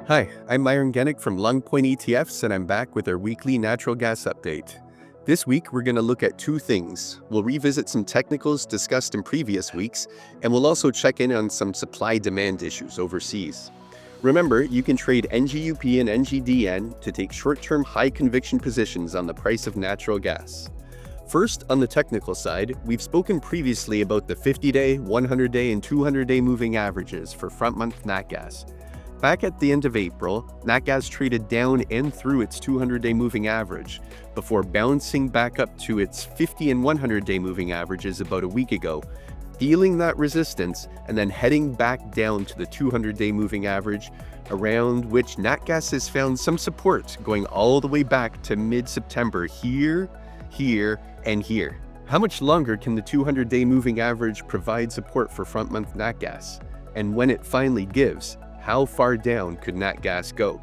Hi, I'm Myron Genick from LongPoint ETFs, and I'm back with our weekly natural gas update. This week, we're going to look at two things. We'll revisit some technicals discussed in previous weeks, and we'll also check in on some supply-demand issues overseas. Remember, you can trade NGUP and NGDN to take short-term high-conviction positions on the price of natural gas. First, on the technical side, we've spoken previously about the 50-day, 100-day, and 200-day moving averages for front-month nat gas. Back at the end of April, nat gas traded down and through its 200-day moving average, before bouncing back up to its 50 and 100-day moving averages about a week ago, feeling that resistance and then heading back down to the 200-day moving average, around which nat gas has found some support going all the way back to mid-September here, and here. How much longer can the 200-day moving average provide support for front-month nat gas? And when it finally gives, how far down could nat gas go?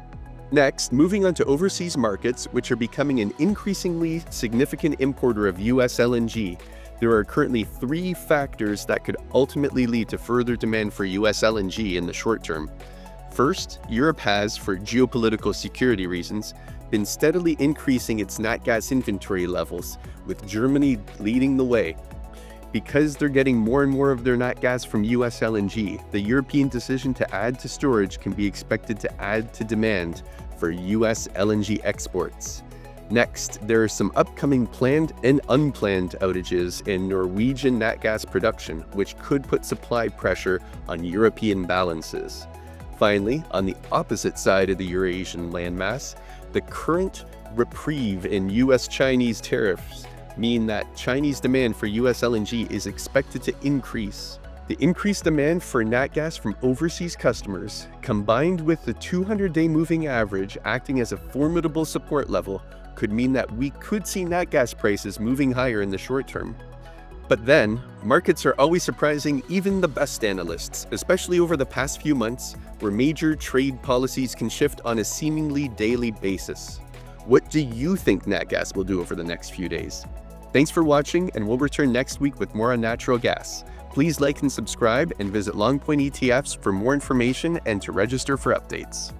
Next, moving on to overseas markets, which are becoming an increasingly significant importer of US LNG, there are currently three factors that could ultimately lead to further demand for US LNG in the short term. First, Europe has, for geopolitical security reasons, been steadily increasing its nat gas inventory levels, with Germany leading the way. Because they're getting more and more of their nat gas from US LNG, the European decision to add to storage can be expected to add to demand for US LNG exports. Next, there are some upcoming planned and unplanned outages in Norwegian nat gas production, which could put supply pressure on European balances. Finally, on the opposite side of the Eurasian landmass, the current reprieve in US-Chinese tariffs mean that Chinese demand for US LNG is expected to increase. The increased demand for nat gas from overseas customers, combined with the 200-day moving average acting as a formidable support level, could mean that we could see nat gas prices moving higher in the short term. But then, markets are always surprising even the best analysts, especially over the past few months, where major trade policies can shift on a seemingly daily basis. What do you think nat gas will do over the next few days? Thanks for watching, and we'll return next week with more on natural gas. Please like and subscribe, and visit LongPoint ETFs for more information and to register for updates.